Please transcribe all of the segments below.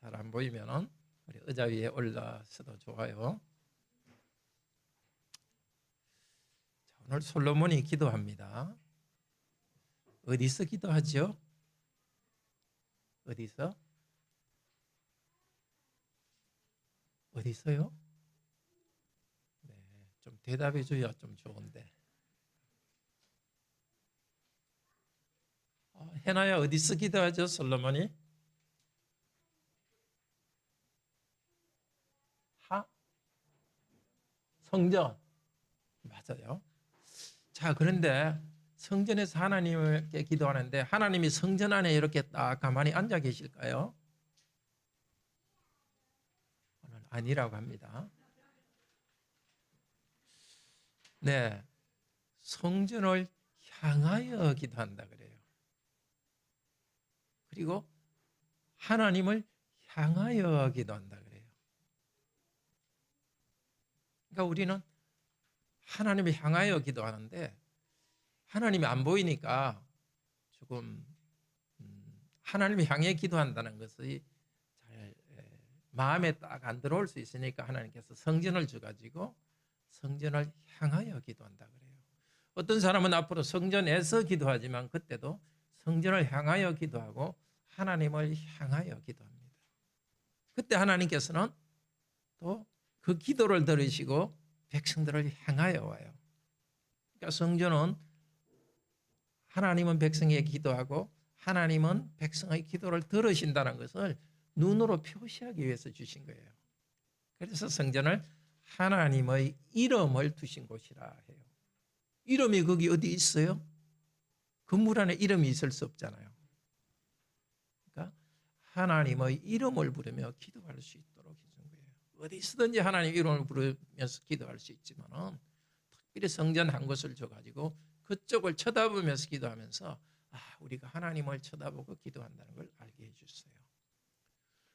잘 안 보이면은 우리 의자 위에 올라서도 좋아요. 자, 오늘 솔로몬이 기도합니다. 어디서 기도하죠? 어디서? 어디서요? 네, 좀 대답해 줘야 좀 좋은데. 해나야 어디서 기도하죠, 솔로몬이? 성전. 맞아요. 자, 그런데 성전에서 하나님께 기도하는데 하나님이 성전 안에 이렇게 딱 가만히 앉아 계실까요? 오늘 아니라고 합니다. 네, 성전을 향하여 기도한다 그래요. 그리고 하나님을 향하여 기도한다 그래요. 그러니까 우리는 하나님을 향하여 기도하는데 하나님이 안 보이니까 조금 하나님을 향해 기도한다는 것이 잘 마음에 딱 안 들어올 수 있으니까 하나님께서 성전을 주가지고 성전을 향하여 기도한다 그래요. 어떤 사람은 앞으로 성전에서 기도하지만 그때도 성전을 향하여 기도하고 하나님을 향하여 기도합니다. 그때 하나님께서는 또 그 기도를 들으시고 백성들을 향하여 와요. 그러니까 성전은 하나님은 백성에게 기도하고 하나님은 백성의 기도를 들으신다는 것을 눈으로 표시하기 위해서 주신 거예요. 그래서 성전을 하나님의 이름을 두신 곳이라 해요. 이름이 거기 어디 있어요? 건물 안에 이름이 있을 수 없잖아요. 그러니까 하나님의 이름을 부르며 기도할 수 있도록 해준 거예요. 어디서든지 하나님 이름을 부르면서 기도할 수 있지만은 특별히 성전 한 곳을 줘가지고 그쪽을 쳐다보면서 기도하면서 우리가 하나님을 쳐다보고 기도한다는 걸 알게 해주세요.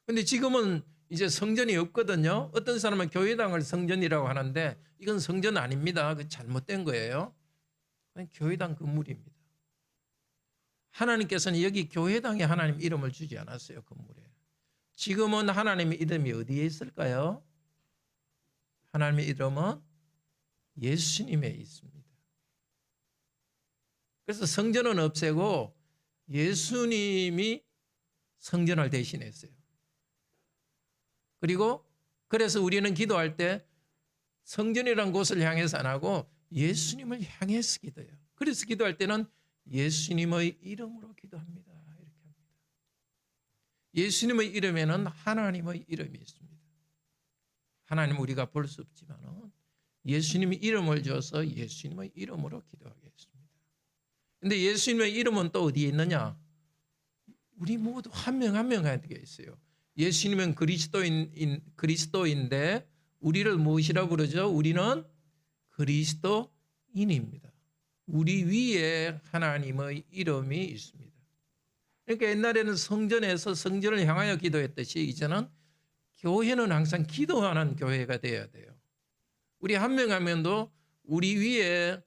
근데 지금은 이제 성전이 없거든요. 어떤 사람은 교회당을 성전이라고 하는데 이건 성전 아닙니다. 그 잘못된 거예요. 교회당 건물입니다. 하나님께서는 여기 교회당에 하나님 이름을 주지 않았어요. 건물에. 지금은 하나님의 이름이 어디에 있을까요? 하나님의 이름은 예수님에 있습니다. 그래서 성전은 없애고 예수님이 성전을 대신했어요. 그리고 그래서 우리는 기도할 때 성전이라는 곳을 향해서 안 하고 예수님을 향해서 기도해요. 그래서 기도할 때는 예수님의 이름으로 기도합니다. 이렇게 합니다. 예수님의 이름에는 하나님의 이름이 있습니다. 하나님 우리가 볼 수 없지만 예수님의 이름을 줘서 예수님의 이름으로 기도하겠습니다. 그런데 예수님의 이름은 또 어디에 있느냐? 우리 모두 한 명 한 명한테 있어요. 예수님은 그리스도인데 우리를 무엇이라고 그러죠? 우리는 그리스도인입니다. 우리 위에 하나님의 이름이 있습니다. 그러니까 옛날에는 성전에서 성전을 향하여 기도했듯이 이제는 교회는 항상 기도하는 교회가 되어야 돼요. 우리 한 명 한 명도 우리 위에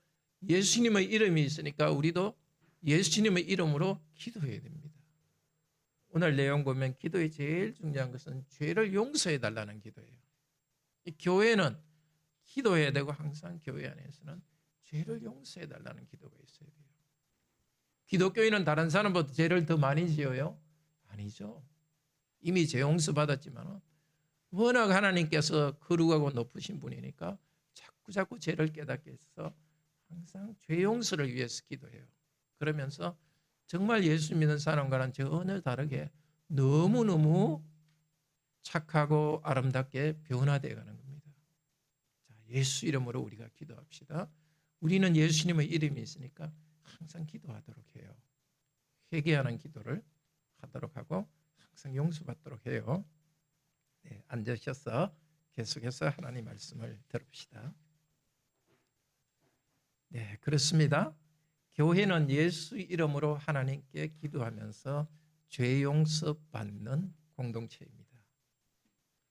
예수님의 이름이 있으니까 우리도 예수님의 이름으로 기도해야 됩니다. 오늘 내용 보면 기도의 제일 중요한 것은 죄를 용서해 달라는 기도예요. 교회는 기도해야 되고 항상 교회 안에서는 죄를 용서해 달라는 기도가 있어야 돼요. 기독교인은 다른 사람보다 죄를 더 많이 지어요? 아니죠. 이미 죄 용서 받았지만 워낙 하나님께서 거룩하고 높으신 분이니까 자꾸 죄를 깨닫게 해서 항상 죄 용서를 위해서 기도해요. 그러면서 정말 예수 믿는 사람과는 전혀 다르게 너무너무 착하고 아름답게 변화되어 가는 겁니다. 자, 예수 이름으로 우리가 기도합시다. 우리는 예수님의 이름이 있으니까 항상 기도하도록 해요. 회개하는 기도를 하도록 하고 항상 용서받도록 해요. 네, 앉으셔서 계속해서 하나님 말씀을 들읍시다. 네, 그렇습니다. 교회는 예수 이름으로 하나님께 기도하면서 죄 용서 받는 공동체입니다.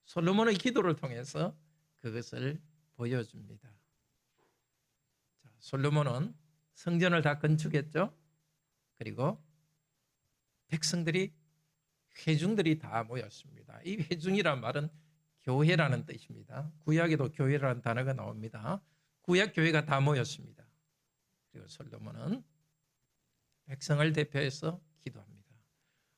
솔로몬의 기도를 통해서 그것을 보여줍니다. 자, 솔로몬은 성전을 다 건축했죠. 그리고 백성들이 회중들이 다 모였습니다. 이 회중이란 말은 교회라는 뜻입니다. 구약에도 교회라는 단어가 나옵니다. 구약 교회가 다 모였습니다. 그리고 솔로몬은 백성을 대표해서 기도합니다.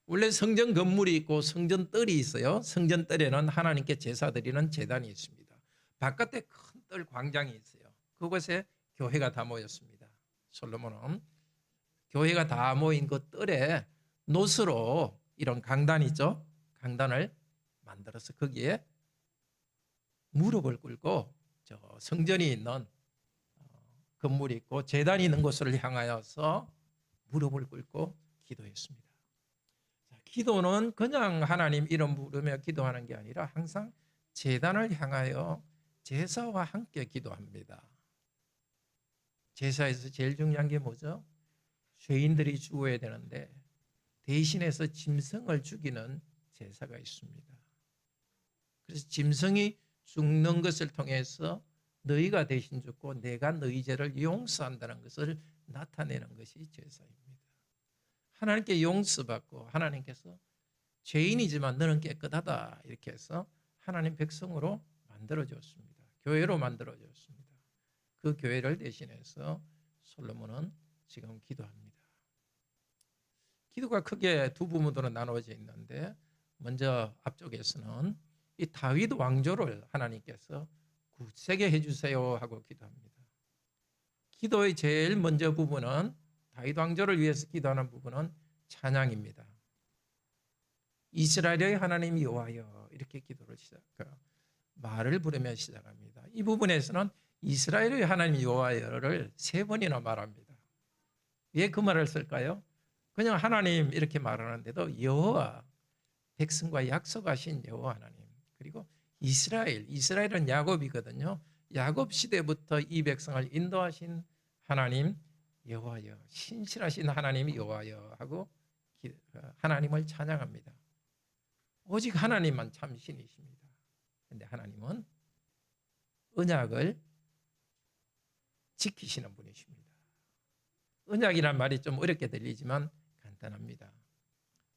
원래 성전 건물이 있고 성전 뜰이 있어요. 성전 뜰에는 하나님께 제사 드리는 제단이 있습니다. 바깥에 큰 뜰 광장이 있어요. 그곳에 교회가 다 모였습니다. 솔로몬은 교회가 다 모인 그 뜰에 노스로 이런 강단 있죠. 강단을 만들어서 거기에 무릎을 꿇고 저 성전이 있는 건물이 있고 제단이 있는 곳을 향하여서 무릎을 꿇고 기도했습니다. 기도는 그냥 하나님 이름 부르며 기도하는 게 아니라 항상 제단을 향하여 제사와 함께 기도합니다. 제사에서 제일 중요한 게 뭐죠? 죄인들이 죽어야 되는데 대신해서 짐승을 죽이는 제사가 있습니다. 그래서 짐승이 죽는 것을 통해서 너희가 대신 죽고 내가 너희 죄를 용서한다는 것을 나타내는 것이 제사입니다. 하나님께 용서받고 하나님께서 죄인이지만 너는 깨끗하다 이렇게 해서 하나님 백성으로 만들어줬습니다. 교회로 만들어줬습니다. 그 교회를 대신해서 솔로몬은 지금 기도합니다. 기도가 크게 두 부분으로 나누어져 있는데 먼저 앞쪽에서는 이 다윗 왕조를 하나님께서 굳세게 해주세요 하고 기도합니다. 기도의 제일 먼저 부분은 다윗 왕조를 위해서 기도하는 부분은 찬양입니다. 이스라엘의 하나님 여호와여 이렇게 기도를 말을 부르며 시작합니다. 이 부분에서는 이스라엘의 하나님 여호와여를 3번이나 말합니다. 왜 그 말을 쓸까요? 그냥 하나님 이렇게 말하는데도 여호와, 백성과 약속하신 여호와 하나님, 그리고 이스라엘은 야곱이거든요. 야곱 시대부터 이 백성을 인도하신 하나님 여호와여, 신실하신 하나님 여호와여 하고 하나님을 찬양합니다. 오직 하나님만 참 신이십니다. 그런데 하나님은 언약을 지키시는 분이십니다. 언약이란 말이 좀 어렵게 들리지만 간단합니다.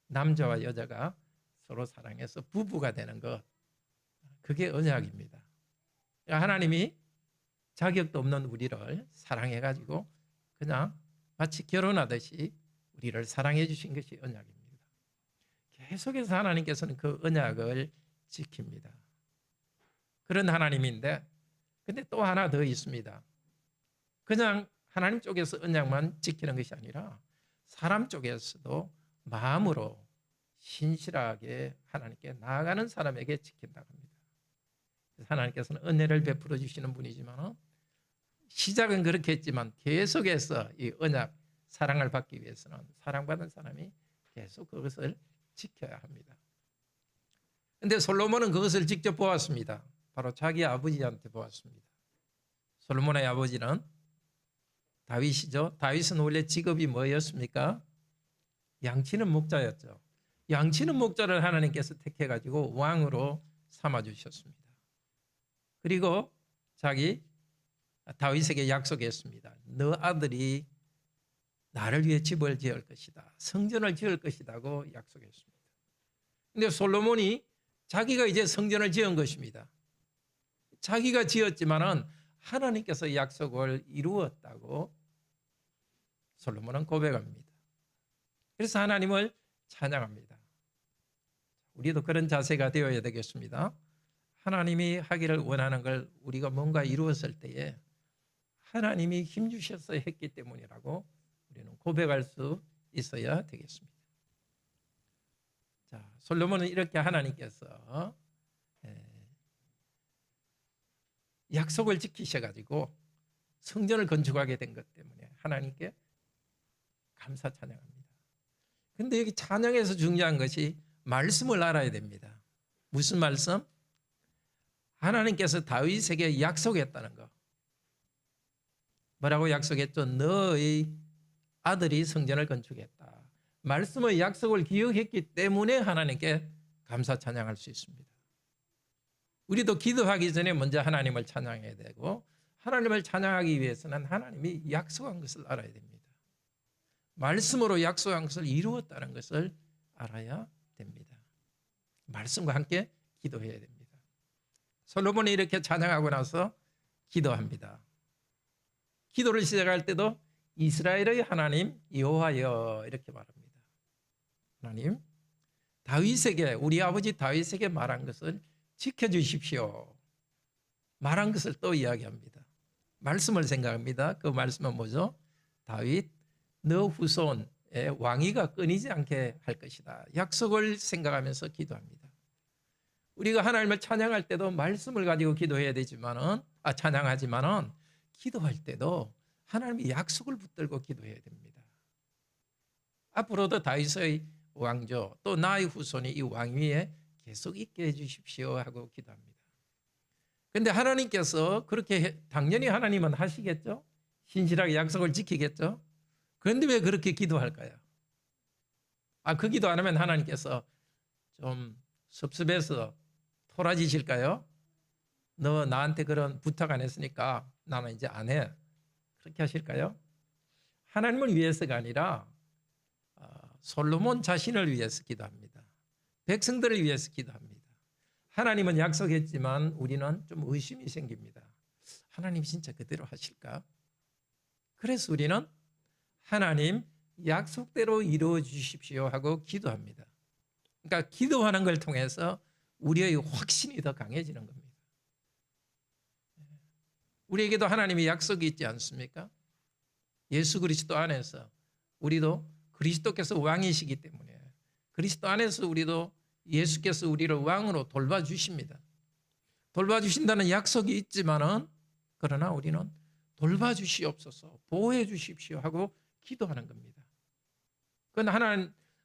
남자와 여자가 서로 사랑해서 부부가 되는 것, 그게 언약입니다. 하나님이 자격도 없는 우리를 사랑해가지고 그냥 마치 결혼하듯이 우리를 사랑해 주신 것이 언약입니다. 계속해서 하나님께서는 그 언약을 지킵니다. 그런 하나님인데 근데 또 하나 더 있습니다. 그냥 하나님 쪽에서 언약만 지키는 것이 아니라 사람 쪽에서도 마음으로 신실하게 하나님께 나아가는 사람에게 지킨다고 합니다. 하나님께서는 은혜를 베풀어 주시는 분이지만 시작은 그렇게 했지만 계속해서 이 언약 사랑을 받기 위해서는 사랑받은 사람이 계속 그것을 지켜야 합니다. 그런데 솔로몬은 그것을 직접 보았습니다. 바로 자기 아버지한테 보았습니다. 솔로몬의 아버지는 다윗이죠. 다윗은 원래 직업이 뭐였습니까? 양치는 목자였죠. 양치는 목자를 하나님께서 택해가지고 왕으로 삼아주셨습니다. 그리고 자기 다윗에게 약속했습니다. 너 아들이 나를 위해 집을 지을 것이다. 성전을 지을 것이라고 약속했습니다. 그런데 솔로몬이 자기가 이제 성전을 지은 것입니다. 자기가 지었지만은 하나님께서 약속을 이루었다고 솔로몬은 고백합니다. 그래서 하나님을 찬양합니다. 우리도 그런 자세가 되어야 되겠습니다. 하나님이 하기를 원하는 걸 우리가 뭔가 이루었을 때에 하나님이 힘주셔서 했기 때문이라고 우리는 고백할 수 있어야 되겠습니다. 자, 솔로몬은 이렇게 하나님께서 약속을 지키셔가지고 성전을 건축하게 된 것 때문에 하나님께 감사 찬양합니다. 그런데 여기 찬양에서 중요한 것이 말씀을 알아야 됩니다. 무슨 말씀? 하나님께서 다윗에게 약속했다는 것. 뭐라고 약속했죠? 너의 아들이 성전을 건축했다. 말씀의 약속을 기억했기 때문에 하나님께 감사 찬양할 수 있습니다. 우리도 기도하기 전에 먼저 하나님을 찬양해야 되고 하나님을 찬양하기 위해서는 하나님이 약속한 것을 알아야 됩니다. 말씀으로 약속한 것을 이루었다는 것을 알아야 됩니다. 말씀과 함께 기도해야 됩니다. 솔로몬이 이렇게 찬양하고 나서 기도합니다. 기도를 시작할 때도 이스라엘의 하나님 여호와여 이렇게 말합니다. 하나님, 다윗에게, 우리 아버지 다윗에게 말한 것을 지켜주십시오. 말한 것을 또 이야기합니다. 말씀을 생각합니다. 그 말씀은 뭐죠? 다윗, 너 후손의 왕위가 끊이지 않게 할 것이다. 약속을 생각하면서 기도합니다. 우리가 하나님을 찬양할 때도 말씀을 가지고 기도해야 되지만은, 찬양하지만은 기도할 때도 하나님의 약속을 붙들고 기도해야 됩니다. 앞으로도 다윗의 왕조, 또 나의 후손이 이 왕위에 계속 있게 해주십시오 하고 기도합니다. 그런데 하나님께서 그렇게 당연히 하나님은 하시겠죠? 신실하게 약속을 지키겠죠? 그런데 왜 그렇게 기도할까요? 그 기도 안 하면 하나님께서 좀 섭섭해서 토라지실까요? 너 나한테 그런 부탁 안 했으니까 나는 이제 안 해. 그렇게 하실까요? 하나님을 위해서가 아니라 솔로몬 자신을 위해서 기도합니다. 백성들을 위해서 기도합니다. 하나님은 약속했지만 우리는 좀 의심이 생깁니다. 하나님 진짜 그대로 하실까? 그래서 우리는 하나님 약속대로 이루어 주십시오 하고 기도합니다. 그러니까 기도하는 걸 통해서 우리의 확신이 더 강해지는 겁니다. 우리에게도 하나님의 약속이 있지 않습니까? 예수 그리스도 안에서 우리도 그리스도께서 왕이시기 때문에 그리스도 안에서 우리도 예수께서 우리를 왕으로 돌봐주십니다. 돌봐주신다는 약속이 있지만은 그러나 우리는 돌봐주시옵소서, 보호해 주십시오 하고 기도하는 겁니다. 그건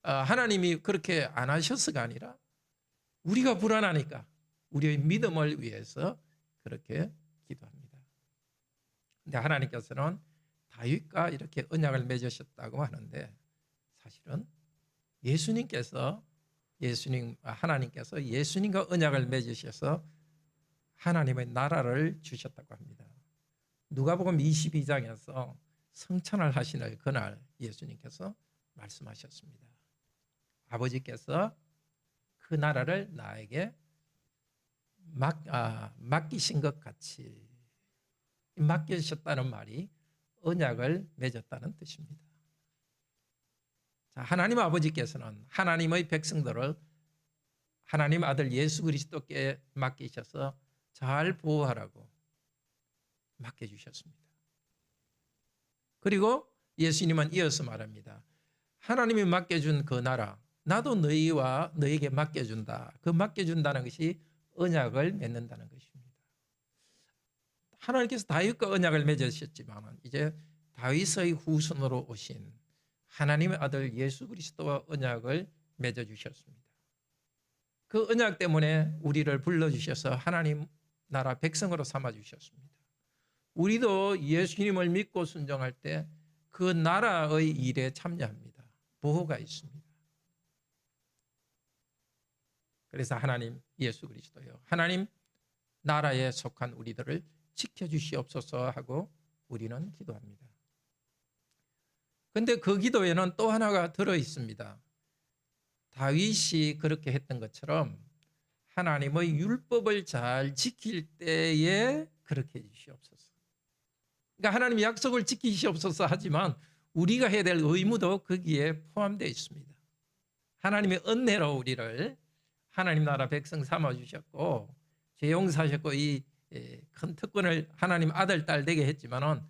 하나님이 그렇게 안 하셔서가 아니라 우리가 불안하니까 우리의 믿음을 위해서 그렇게 기도합니다. 근데 하나님께서는 다윗과 이렇게 언약을 맺으셨다고 하는데 사실은 하나님께서 예수님과 언약을 맺으셔서 하나님의 나라를 주셨다고 합니다. 누가복음 22장에서 성찬을 하시는 그날 예수님께서 말씀하셨습니다. 아버지께서 그 나라를 나에게 맡기신 것 같이, 맡기셨다는 말이 언약을 맺었다는 뜻입니다. 하나님 아버지께서는 하나님의 백성들을 하나님 아들 예수 그리스도께 맡기셔서 잘 보호하라고 맡겨주셨습니다. 그리고 예수님은 이어서 말합니다. 하나님이 맡겨준 그 나라, 나도 너희와 너희에게 맡겨준다. 그 맡겨준다는 것이 언약을 맺는다는 것입니다. 하나님께서 다윗과 언약을 맺으셨지만 이제 다윗의 후손으로 오신 하나님의 아들 예수 그리스도와 언약을 맺어주셨습니다. 그 언약 때문에 우리를 불러주셔서 하나님 나라 백성으로 삼아주셨습니다. 우리도 예수님을 믿고 순종할 때 그 나라의 일에 참여합니다. 보호가 있습니다. 그래서 하나님 예수 그리스도요, 하나님 나라에 속한 우리들을 지켜주시옵소서 하고 우리는 기도합니다. 그런데 그 기도에는 또 하나가 들어있습니다. 다윗이 그렇게 했던 것처럼 하나님의 율법을 잘 지킬 때에 그렇게 해주시옵소서. 그러니까 하나님 약속을 지키시옵소서 하지만 우리가 해야 될 의무도 거기에 포함되어 있습니다. 하나님의 은혜로 우리를 하나님 나라 백성 삼아주셨고 죄 용서하셨고 이 큰 특권을 하나님 아들 딸 되게 했지만은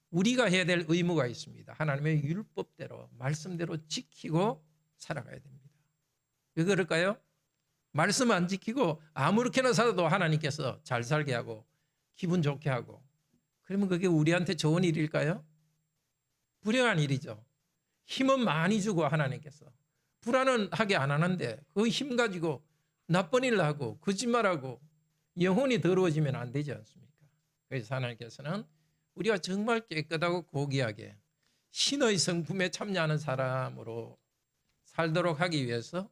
우리가 해야 될 의무가 있습니다. 하나님의 율법대로 말씀대로 지키고 살아가야 됩니다. 왜 그럴까요? 말씀 안 지키고 아무렇게나 살아도 하나님께서 잘 살게 하고 기분 좋게 하고 그러면 그게 우리한테 좋은 일일까요? 불행한 일이죠. 힘은 많이 주고 하나님께서 불안하게 안 하는데 그 힘 가지고 나쁜 일을 하고 거짓말하고 영혼이 더러워지면 안 되지 않습니까? 그래서 하나님께서는 우리가 정말 깨끗하고 고귀하게 신의 성품에 참여하는 사람으로 살도록 하기 위해서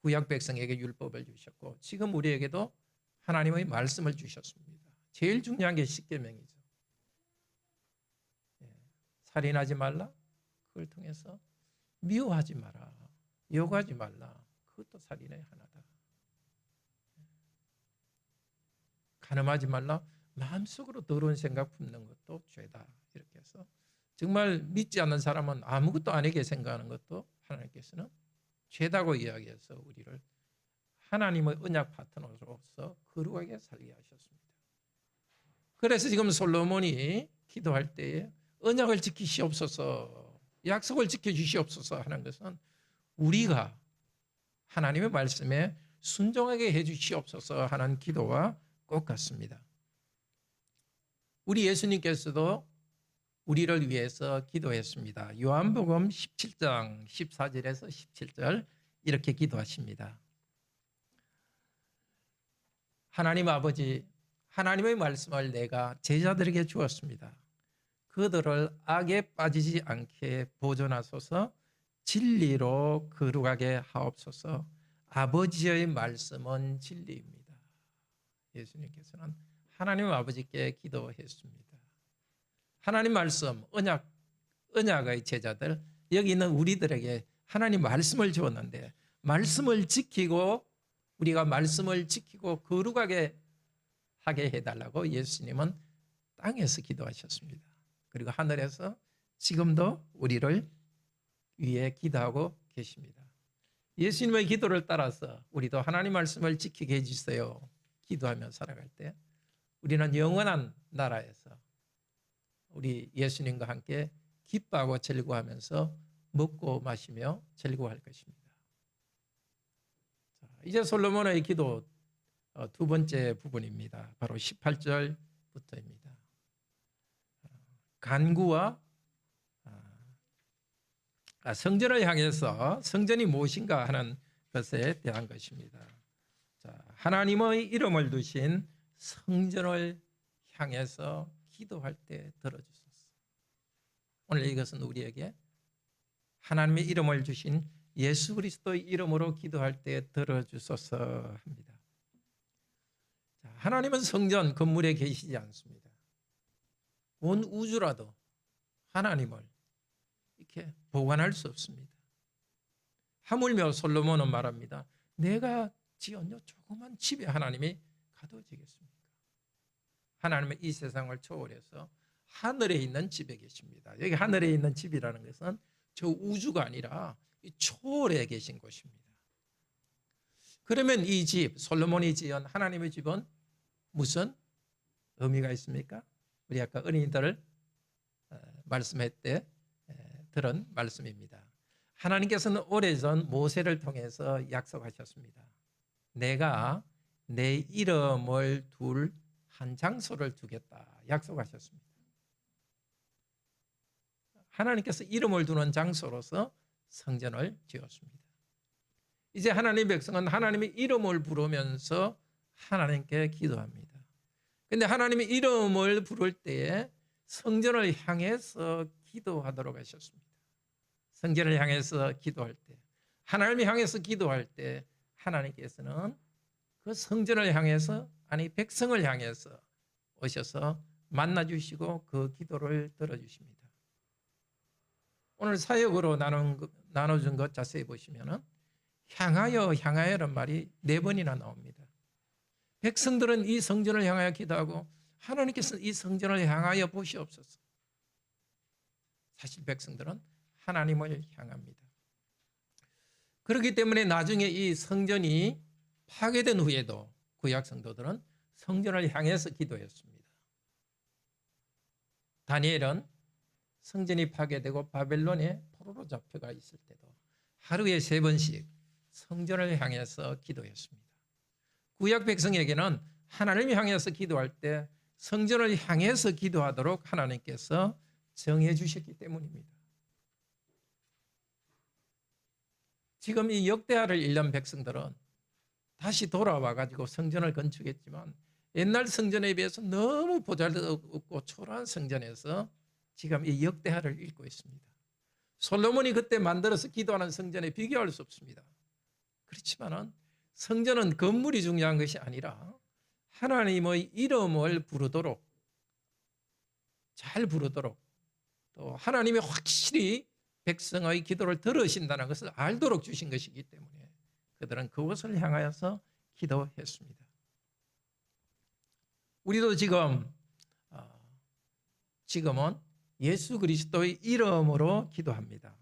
구약 백성에게 율법을 주셨고 지금 우리에게도 하나님의 말씀을 주셨습니다. 제일 중요한 게 십계명이죠. 살인하지 말라. 그걸 통해서 미워하지 마라. 욕하지 말라. 그것도 살인의 하나다. 간음하지 말라. 마음속으로 더러운 생각 품는 것도 죄다. 이렇게 해서 정말 믿지 않는 사람은 아무것도 아니게 생각하는 것도 하나님께서는 죄다고 이야기해서 우리를 하나님의 언약 파트너로서 거룩하게 살게 하셨습니다. 그래서 지금 솔로몬이 기도할 때에 언약을 지키시옵소서, 약속을 지켜주시옵소서 하는 것은 우리가 하나님의 말씀에 순종하게 해주시옵소서 하는 기도와 꼭 같습니다. 우리 예수님께서도 우리를 위해서 기도했습니다. 요한복음 17장 14절에서 17절 이렇게 기도하십니다. 하나님 아버지, 하나님의 말씀을 내가 제자들에게 주었습니다. 그들을 악에 빠지지 않게 보존하소서. 진리로 거룩하게 하옵소서. 아버지의 말씀은 진리입니다. 예수님께서는 하나님 아버지께 기도했습니다. 하나님 말씀, 언약의 제자들, 여기 있는 우리들에게 하나님 말씀을 주었는데 말씀을 지키고 우리가 말씀을 지키고 거룩하게 하게 해달라고 예수님은 땅에서 기도하셨습니다. 그리고 하늘에서 지금도 우리를 위해 기도하고 계십니다. 예수님의 기도를 따라서 우리도 하나님 말씀을 지키게 해주세요. 기도하며 살아갈 때 우리는 영원한 나라에서 우리 예수님과 함께 기뻐하고 즐거워하면서 먹고 마시며 즐거워할 것입니다. 자, 이제 솔로몬의 기도 두 번째 부분입니다. 바로 18절부터입니다. 간구와 성전을 향해서 성전이 무엇인가 하는 것에 대한 것입니다. 자, 하나님의 이름을 두신 성전을 향해서 기도할 때 들어주소서. 오늘 이것은 우리에게 하나님의 이름을 주신 예수 그리스도의 이름으로 기도할 때 들어주소서 합니다. 자, 하나님은 성전 건물에 계시지 않습니다. 온 우주라도 하나님을 이렇게 보관할 수 없습니다. 하물며 솔로몬은 말합니다. 내가 지은 요 조그만 집에 하나님이 가둬지겠습니까? 하나님은 이 세상을 초월해서 하늘에 있는 집에 계십니다. 여기 하늘에 있는 집이라는 것은 저 우주가 아니라 이 초월에 계신 곳입니다. 그러면 이 집, 솔로몬이 지은 하나님의 집은 무슨 의미가 있습니까? 우리 아까 어린이들 말씀할 때 들은 말씀입니다. 하나님께서는 오래전 모세를 통해서 약속하셨습니다. 내가 내 이름을 둘 한 장소를 두겠다 약속하셨습니다. 하나님께서 이름을 두는 장소로서 성전을 지었습니다. 이제 하나님의 백성은 하나님의 이름을 부르면서 하나님께 기도합니다. 그런데 하나님의 이름을 부를 때에 성전을 향해서 기도하도록 하셨습니다. 성전을 향해서 기도할 때, 하나님을 향해서 기도할 때 하나님께서는 그 성전을 향해서, 아니 백성을 향해서 오셔서 만나주시고 그 기도를 들어주십니다. 오늘 사역으로 나눠준 것 자세히 보시면 향하여라는 말이 4번이나 나옵니다. 백성들은 이 성전을 향하여 기도하고 하나님께서는 이 성전을 향하여 보시옵소서. 사실 백성들은 하나님을 향합니다. 그렇기 때문에 나중에 이 성전이 파괴된 후에도 구약 성도들은 성전을 향해서 기도했습니다. 다니엘은 성전이 파괴되고 바벨론에 포로로 잡혀가 있을 때도 하루에 3번씩 성전을 향해서 기도했습니다. 구약 백성에게는 하나님을 향해서 기도할 때 성전을 향해서 기도하도록 하나님께서 정해 주셨기 때문입니다. 지금 이 역대하를 읽는 백성들은 다시 돌아와 가지고 성전을 건축했지만 옛날 성전에 비해서 너무 보잘것없고 초라한 성전에서 지금 이 역대하를 읽고 있습니다. 솔로몬이 그때 만들어서 기도하는 성전에 비교할 수 없습니다. 그렇지만은 성전은 건물이 중요한 것이 아니라 하나님의 이름을 부르도록, 잘 부르도록, 또 하나님이 확실히 백성의 기도를 들으신다는 것을 알도록 주신 것이기 때문에 그들은 그것을 향하여서 기도했습니다. 우리도 지금은 예수 그리스도의 이름으로 기도합니다.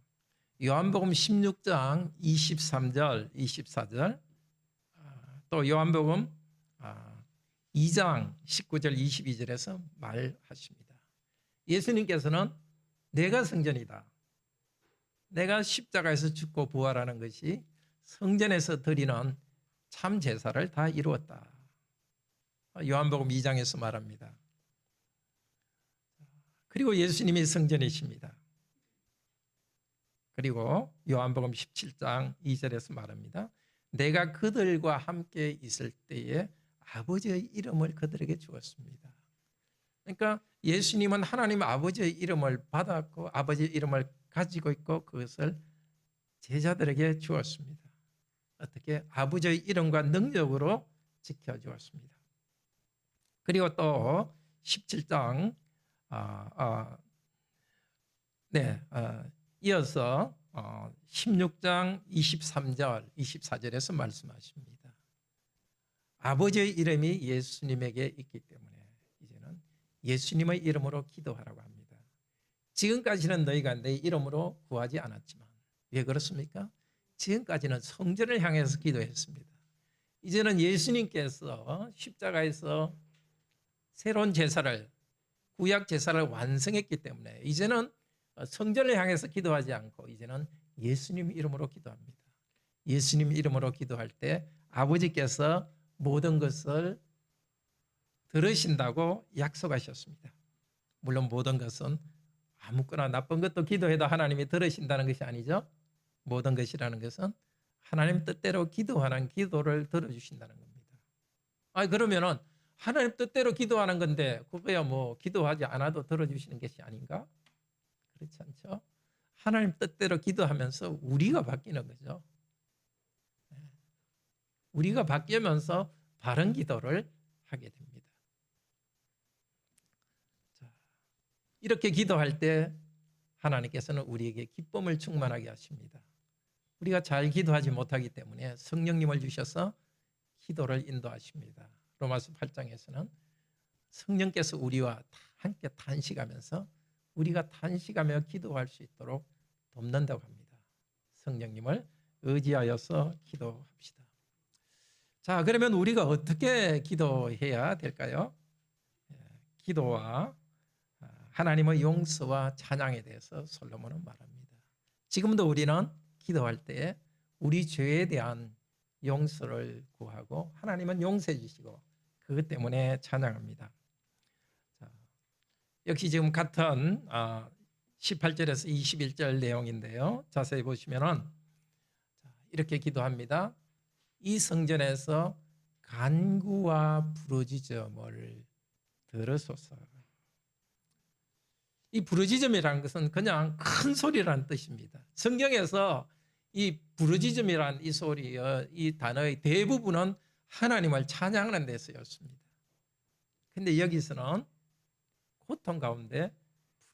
요한복음 16장 23절, 24절, 또 요한복음 2장 19절, 22절에서 말하십니다. 예수님께서는 내가 성전이다. 내가 십자가에서 죽고 부활하는 것이 성전에서 드리는 참 제사를 다 이루었다. 요한복음 2장에서 말합니다. 그리고 예수님이 성전이십니다. 그리고 요한복음 17장 2절에서 말합니다. 내가 그들과 함께 있을 때에 아버지의 이름을 그들에게 주었습니다. 그러니까 예수님은 하나님 아버지의 이름을 받았고 아버지의 이름을 가지고 있고 그것을 제자들에게 주었습니다. 어떻게? 아버지의 이름과 능력으로 지켜주었습니다. 그리고 또 17장 이어서 16장 23절, 24절에서 말씀하십니다. 아버지의 이름이 예수님에게 있기 때문에 이제는 예수님의 이름으로 기도하라고 합니다. 지금까지는 너희가 내 이름으로 구하지 않았지만 왜 그렇습니까? 지금까지는 성전을 향해서 기도했습니다. 이제는 예수님께서 십자가에서 새로운 제사를, 구약 제사를 완성했기 때문에 이제는 성전을 향해서 기도하지 않고 이제는 예수님 이름으로 기도합니다. 예수님 이름으로 기도할 때 아버지께서 모든 것을 들으신다고 약속하셨습니다. 물론 모든 것은 아무거나 나쁜 것도 기도해도 하나님이 들으신다는 것이 아니죠. 모든 것이라는 것은 하나님 뜻대로 기도하는 기도를 들어주신다는 겁니다. 그러면은 하나님 뜻대로 기도하는 건데 그거야 뭐 기도하지 않아도 들어주시는 것이 아닌가? 그렇지 않죠? 하나님 뜻대로 기도하면서 우리가 바뀌는 거죠. 우리가 바뀌면서 바른 기도를 하게 됩니다. 자, 이렇게 기도할 때 하나님께서는 우리에게 기쁨을 충만하게 하십니다. 우리가 잘 기도하지 못하기 때문에 성령님을 주셔서 기도를 인도하십니다. 로마서 8장에서는 성령께서 우리와 함께 탄식하면서 우리가 탄식하며 기도할 수 있도록 돕는다고 합니다. 성령님을 의지하여서 기도합시다. 자, 그러면 우리가 어떻게 기도해야 될까요? 기도와 하나님의 용서와 찬양에 대해서 솔로몬은 말합니다. 지금도 우리는 기도할 때 우리 죄에 대한 용서를 구하고 하나님은 용서해 주시고 그것 때문에 찬양합니다. 자, 역시 지금 같은 18절에서 21절 내용인데요. 자세히 보시면은 이렇게 기도합니다. 이 성전에서 간구와 부르짖음을 들으소서. 이 부르짖음이라는 것은 그냥 큰 소리라는 뜻입니다. 성경에서 이 부르짖음이라는 이 소리의 이 단어의 대부분은 하나님을 찬양하는 데 쓰였습니다. 근데 여기서는 고통 가운데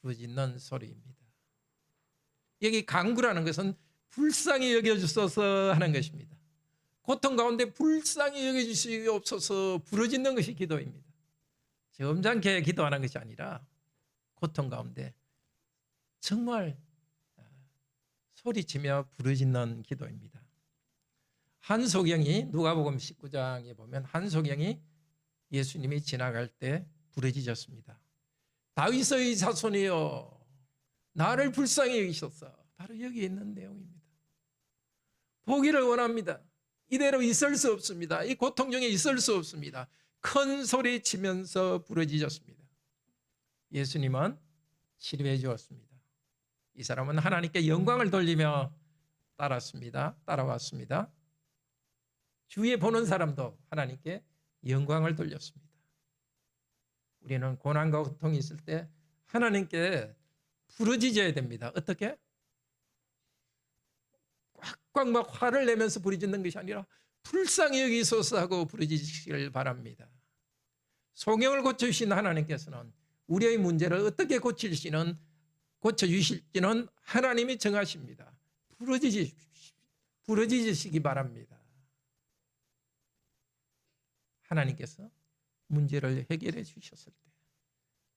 부르짖는 소리입니다. 여기 간구라는 것은 불쌍히 여겨주소서 하는 것입니다. 고통 가운데 불쌍히 여겨주시옵소서 부르짖는 것이 기도입니다. 점잖게 기도하는 것이 아니라 고통 가운데 정말 소리치며 부르짖는 기도입니다. 한소경이 누가복음 19장에 보면 한소경이 예수님이 지나갈 때 부르짖었습니다. 다윗의 자손이여 나를 불쌍히 여기소서. 바로 여기 있는 내용입니다. 보기를 원합니다. 이대로 있을 수 없습니다. 이 고통 중에 있을 수 없습니다. 큰 소리 치면서 부르짖었습니다. 예수님은 치료해 주었습니다. 이 사람은 하나님께 영광을 돌리며 따라왔습니다. 주위에 보는 사람도 하나님께 영광을 돌렸습니다. 우리는 고난과 고통이 있을 때 하나님께 부르짖어야 됩니다. 어떻게? 꽉꽉 막 화를 내면서 부르짖는 것이 아니라 불쌍히 여기소서 하고 부르짖기를 바랍니다. 소경을 고쳐주신 하나님께서는 우리의 문제를 어떻게 고쳐주실지는 하나님이 정하십니다. 부르짖으시기 바랍니다. 하나님께서 문제를 해결해 주셨을 때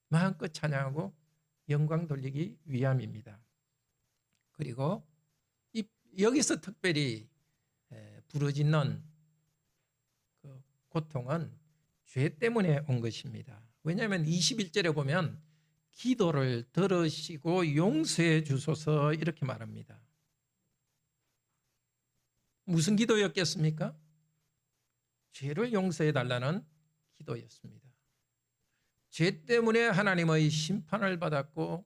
마음껏 찬양하고 영광 돌리기 위함입니다. 그리고 여기서 특별히 부르짖는 그 고통은 죄 때문에 온 것입니다. 왜냐하면 21절에 보면 기도를 들으시고 용서해 주소서 이렇게 말합니다. 무슨 기도였겠습니까? 죄를 용서해 달라는 기도였습니다. 죄 때문에 하나님의 심판을 받았고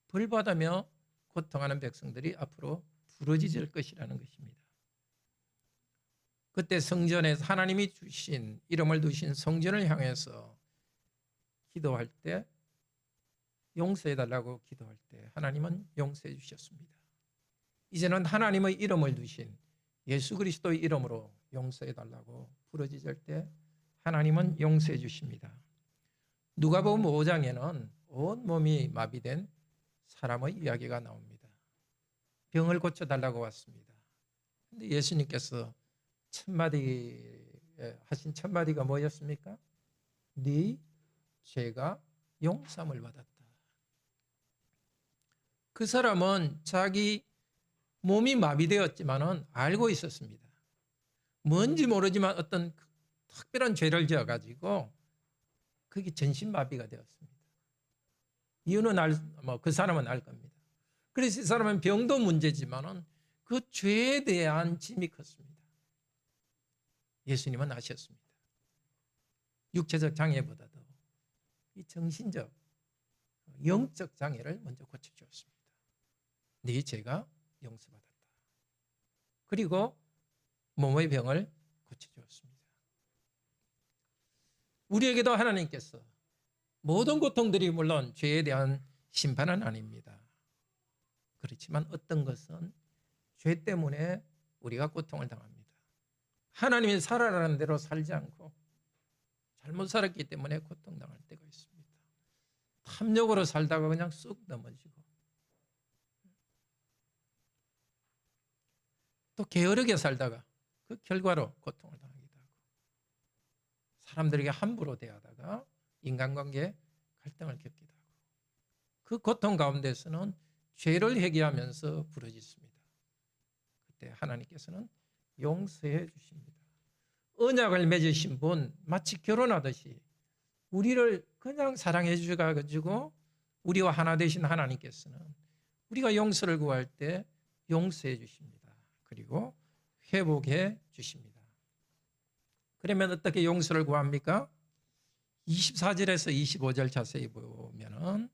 벌받으며 고통하는 백성들이 앞으로 부러지질 것이라는 것입니다. 그때 성전에서 하나님이 주신 이름을 두신 성전을 향해서 기도할 때 용서해 달라고 기도할 때 하나님은 용서해 주셨습니다. 이제는 하나님의 이름을 두신 예수 그리스도의 이름으로 용서해 달라고 부르짖을 때 하나님은 용서해 주십니다. 누가복음 5장에는 온몸이 마비된 사람의 이야기가 나옵니다. 병을 고쳐달라고 왔습니다. 그런데 예수님께서 하신 첫 마디가 뭐였습니까? 네 죄가 용서함을 받았다. 그 사람은 자기 몸이 마비되었지만은 알고 있었습니다. 뭔지 모르지만 어떤 특별한 죄를 지어가지고 그게 전신마비가 되었습니다. 이유는 그 사람은 알 겁니다. 그래서 이 사람은 병도 문제지만은 그 죄에 대한 짐이 컸습니다. 예수님은 아셨습니다. 육체적 장애보다도 이 정신적, 영적 장애를 먼저 고쳐주었습니다. 네 죄가 용서받았다. 그리고 몸의 병을 고쳐주었습니다. 우리에게도 하나님께서 모든 고통들이 물론 죄에 대한 심판은 아닙니다. 그렇지만 어떤 것은 죄 때문에 우리가 고통을 당합니다. 하나님이 살아라는 대로 살지 않고 잘못 살았기 때문에 고통당할 때가 있습니다. 탐욕으로 살다가 그냥 쑥 넘어지고 또 게으르게 살다가 그 결과로 고통을 당하기도 하고 사람들에게 함부로 대하다가 인간관계에 갈등을 겪기도 하고 그 고통 가운데서는 죄를 회개하면서 부르짖습니다. 그때 하나님께서는 용서해 주십니다. 언약을 맺으신 분 마치 결혼하듯이 우리를 그냥 사랑해 주셔가지고 우리와 하나 되신 하나님께서는 우리가 용서를 구할 때 용서해 주십니다. 그리고 회복해 주십니다. 그러면 어떻게 용서를 구합니까? 24절에서 25절 자세히 보면은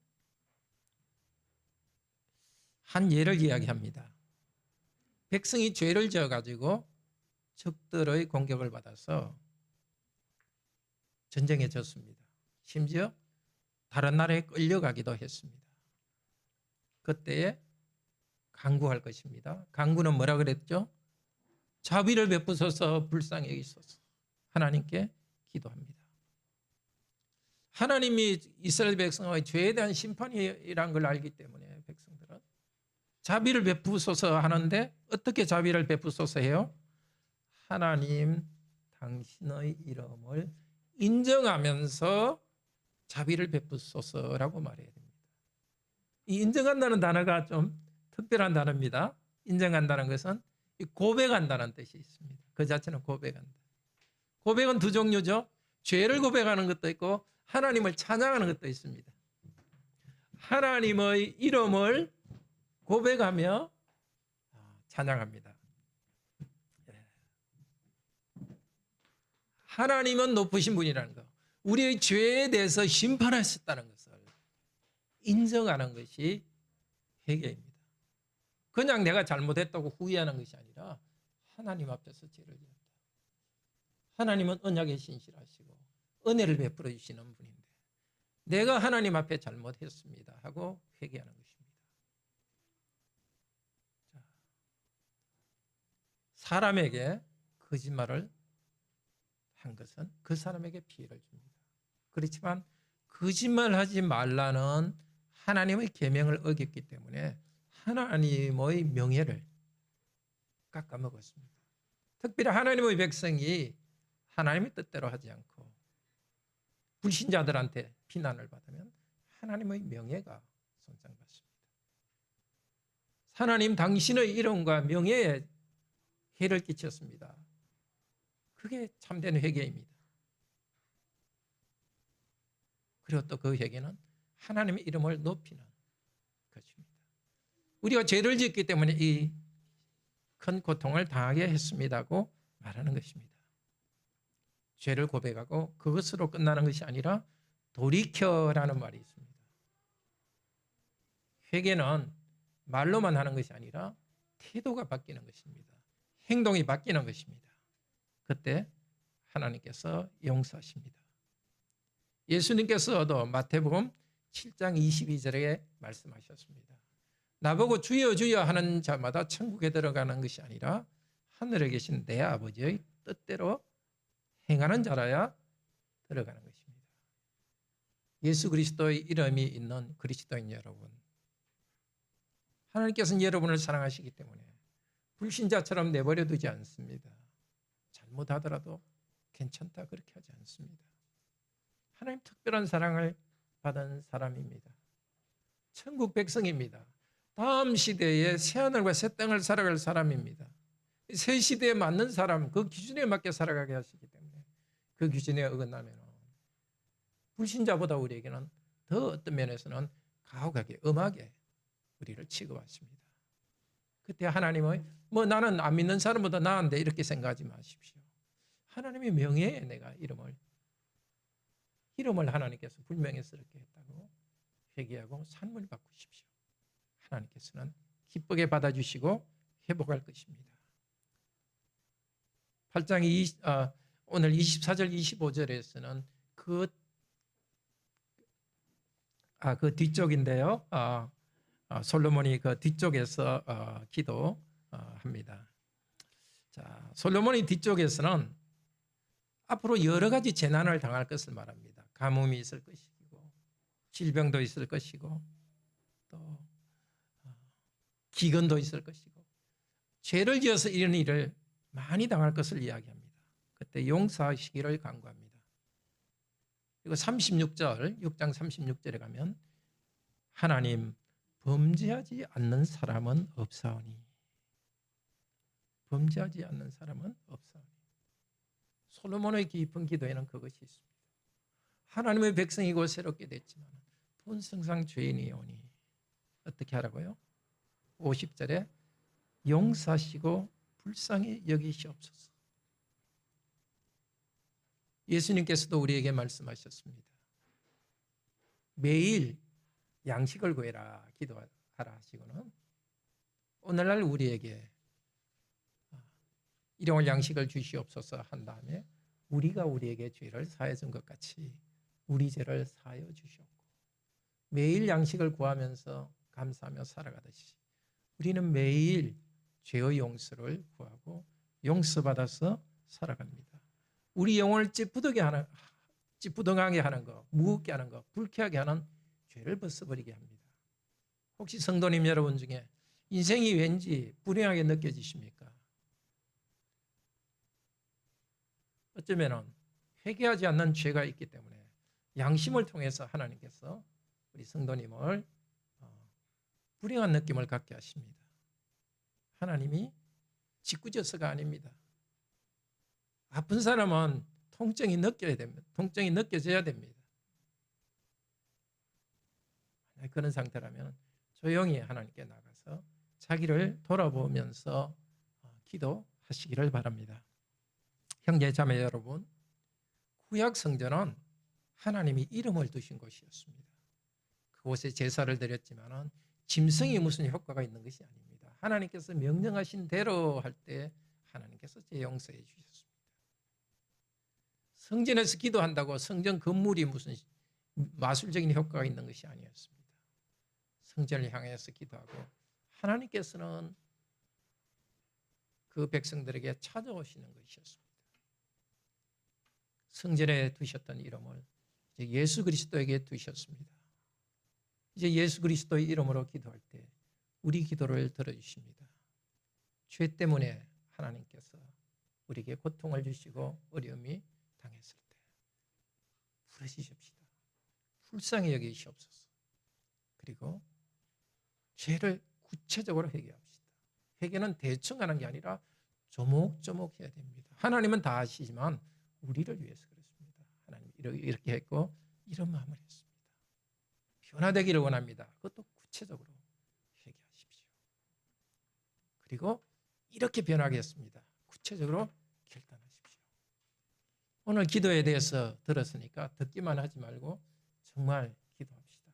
한 예를 이야기합니다. 백성이 죄를 지어가지고 적들의 공격을 받아서 전쟁에 졌습니다. 심지어 다른 나라에 끌려가기도 했습니다. 그때에 간구할 것입니다. 간구는 뭐라 그랬죠? 자비를 베푸소서 불쌍히 여기소서 하나님께 기도합니다. 하나님이 이스라엘 백성의 죄에 대한 심판이라는 걸 알기 때문에 백성들은 자비를 베푸소서 하는데 어떻게 자비를 베푸소서 해요? 하나님 당신의 이름을 인정하면서 자비를 베푸소서라고 말해야 됩니다. 이 인정한다는 단어가 좀 특별한 단어입니다. 인정한다는 것은 고백한다는 뜻이 있습니다. 그 자체는 고백한다. 고백은 두 종류죠. 죄를 고백하는 것도 있고 하나님을 찬양하는 것도 있습니다. 하나님의 이름을 고백하며 찬양합니다. 하나님은 높으신 분이라는 것, 우리의 죄에 대해서 심판하셨다는 것을 인정하는 것이 회개입니다. 그냥 내가 잘못했다고 후회하는 것이 아니라 하나님 앞에서 죄를 지었다. 하나님은 언약에 신실하시고 은혜를 베풀어 주시는 분인데 내가 하나님 앞에 잘못했습니다 하고 회개하는 것입니다. 자, 사람에게 거짓말을 한 것은 그 사람에게 피해를 줍니다. 그렇지만 거짓말하지 말라는 하나님의 계명을 어겼기 때문에 하나님의 명예를 깎아먹었습니다. 특별히 하나님의 백성이 하나님의 뜻대로 하지 않고 불신자들한테 비난을 받으면 하나님의 명예가 손상받습니다. 하나님 당신의 이름과 명예에 해를 끼쳤습니다. 그게 참된 회개입니다. 그리고 또 그 회개는 하나님의 이름을 높이는 것입니다. 우리가 죄를 짓기 때문에 이 큰 고통을 당하게 했습니다고 말하는 것입니다. 죄를 고백하고 그것으로 끝나는 것이 아니라 돌이켜라는 말이 있습니다. 회개는 말로만 하는 것이 아니라 태도가 바뀌는 것입니다. 행동이 바뀌는 것입니다. 그때 하나님께서 용서하십니다. 예수님께서도 마태복음 7장 22절에 말씀하셨습니다. 나보고 주여 주여 하는 자마다 천국에 들어가는 것이 아니라 하늘에 계신 내 아버지의 뜻대로 행하는 자라야 들어가는 것입니다. 예수 그리스도의 이름이 있는 그리스도인 여러분, 하나님께서는 여러분을 사랑하시기 때문에 불신자처럼 내버려 두지 않습니다. 잘못하더라도 괜찮다 그렇게 하지 않습니다. 하나님 특별한 사랑을 받은 사람입니다. 천국 백성입니다. 다음 시대에 새하늘과 새 땅을 살아갈 사람입니다. 새 시대에 맞는 사람, 그 기준에 맞게 살아가게 하시기 때문에 그 기준에 어긋나면 불신자보다 우리에게는 더 어떤 면에서는 가혹하게 엄하게 우리를 취급하십니다. 그때 하나님의 나는 안 믿는 사람보다 나은데 이렇게 생각하지 마십시오. 하나님의 명예에 내가 이름을 하나님께서 불명예스럽게 했다고 회개하고 산문을 바꾸십시오. 하나님께서는 기쁘게 받아주시고 회복할 것입니다. 8장 오늘 24절 25절에서는 그 뒤쪽인데요. 솔로몬이 그 뒤쪽에서 기도합니다. 자, 솔로몬이 뒤쪽에서는 앞으로 여러 가지 재난을 당할 것을 말합니다. 가뭄이 있을 것이고 질병도 있을 것이고 또 기근도 있을 것이고 죄를 지어서 이런 일을 많이 당할 것을 이야기합니다. 그때 용서하시기를 간구합니다. 그리고 36절, 6장 36절에 가면 하나님 범죄하지 않는 사람은 없사오니 범죄하지 않는 사람은 없사오니 솔로몬의 깊은 기도에는 그것이 있습니다. 하나님의 백성이고 새롭게 됐지만 본성상 죄인이오니 어떻게 하라고요? 50절에 용서하시고 불쌍히 여기시옵소서. 예수님께서도 우리에게 말씀하셨습니다. 매일 양식을 구해라 기도하라 하시고는 오늘날 우리에게 일용할 양식을 주시옵소서 한 다음에 우리가 우리에게 죄를 사해 준 것 같이 우리 죄를 사하여 주시옵고 매일 양식을 구하면서 감사하며 살아가듯이 우리는 매일 죄의 용서를 구하고 용서받아서 살아갑니다. 우리 영혼을 찌뿌둥하게 하는 것, 무겁게 하는 것, 불쾌하게 하는 죄를 벗어버리게 합니다. 혹시 성도님 여러분 중에 인생이 왠지 불행하게 느껴지십니까? 어쩌면 회개하지 않는 죄가 있기 때문에 양심을 통해서 하나님께서 우리 성도님을 불행한 느낌을 갖게 하십니다. 하나님이 짓궂어서가 아닙니다. 아픈 사람은 통증이 느껴야 됩니다. 통증이 느껴져야 됩니다. 그런 상태라면 조용히 하나님께 나가서 자기를 돌아보면서 기도하시기를 바랍니다. 형제 자매 여러분, 구약 성전은 하나님이 이름을 두신 곳이었습니다. 그곳에 제사를 드렸지만 짐승이 무슨 효과가 있는 것이 아닙니다. 하나님께서 명령하신 대로 할 때 하나님께서 용서해 주셨습니다. 성전에서 기도한다고 성전 건물이 무슨 마술적인 효과가 있는 것이 아니었습니다. 성전을 향해서 기도하고 하나님께서는 그 백성들에게 찾아오시는 것이었습니다. 성전에 두셨던 이름을 이제 예수 그리스도에게 두셨습니다. 이제 예수 그리스도의 이름으로 기도할 때 우리 기도를 들어주십니다. 죄 때문에 하나님께서 우리에게 고통을 주시고 어려움이 당했을 때 부르짖읍시다. 불쌍히 여기시옵소서. 그리고 죄를 구체적으로 회개합시다. 회개는 대충 하는 게 아니라 조목조목 해야 됩니다. 하나님은 다 아시지만 우리를 위해서 그렇습니다. 하나님 이렇게 했고 이런 마음을 했습니다. 변화되기를 원합니다. 그것도 구체적으로 회개하십시오. 그리고 이렇게 변하겠습니다. 구체적으로 결단하십시오. 오늘 기도에 대해서 들었으니까 듣기만 하지 말고 정말 기도합시다.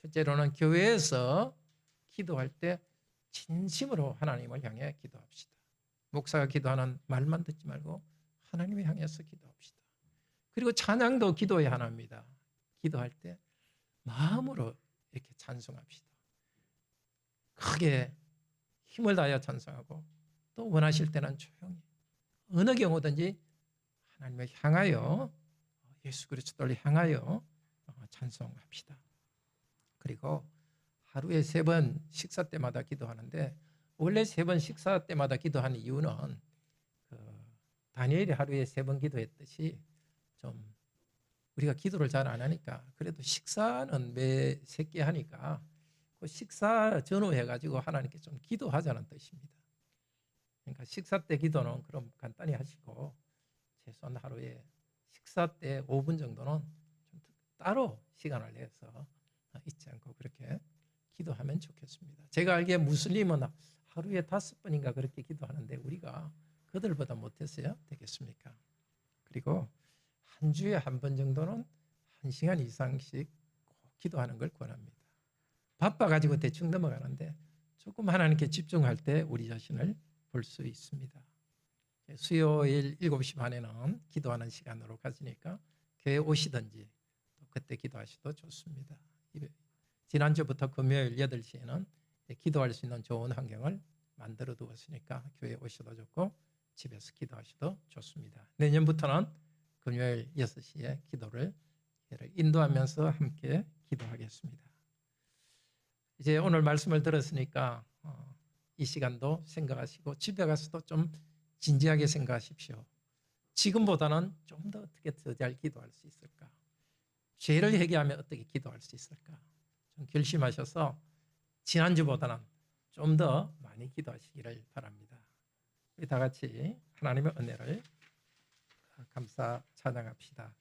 첫째로는 교회에서 기도할 때 진심으로 하나님을 향해 기도합시다. 목사가 기도하는 말만 듣지 말고 하나님을 향해서 기도합시다. 그리고 찬양도 기도에 하나입니다. 기도할 때 마음으로 이렇게 찬송합시다. 크게 힘을 다하여 찬송하고 또 원하실 때는 조용히 어느 경우든지 하나님을 향하여 예수 그리스도를 향하여 찬송합시다. 그리고 하루에 3번 식사 때마다 기도하는데 원래 3번 식사 때마다 기도하는 이유는 다니엘이 하루에 3번 기도했듯이 좀 우리가 기도를 잘 안 하니까 그래도 식사는 매 3끼 하니까 그 식사 전후해가지고 하나님께 좀 기도하자는 뜻입니다. 그러니까 식사 때 기도는 그럼 간단히 하시고 최소한 하루에 식사 때 5분 정도는 좀 따로 시간을 내서 잊지 않고 그렇게 기도하면 좋겠습니다. 제가 알기에 무슬림은 하루에 5번인가 그렇게 기도하는데 우리가 그들보다 못했어야 되겠습니까? 그리고 한 주에 1번 정도는 1시간 이상씩 꼭 기도하는 걸 권합니다. 바빠가지고 대충 넘어가는데 조금 하나님께 집중할 때 우리 자신을 볼 수 있습니다. 수요일 7시 반에는 기도하는 시간으로 가지니까 교회 오시든지 또 그때 기도하셔도 좋습니다. 지난주부터 금요일 8시에는 기도할 수 있는 좋은 환경을 만들어 두었으니까 교회에 오셔도 좋고 집에서 기도하셔도 좋습니다. 내년부터는 금요일 6시에 기도를 인도하면서 함께 기도하겠습니다. 이제 오늘 말씀을 들었으니까 이 시간도 생각하시고 집에 가서도 좀 진지하게 생각하십시오. 지금보다는 좀 더 어떻게 더 잘 기도할 수 있을까? 죄를 회개하면 어떻게 기도할 수 있을까? 좀 결심하셔서 지난주보다는 좀 더 많이 기도하시기를 바랍니다. 우리 다 같이 하나님의 은혜를 감사 찬양합시다.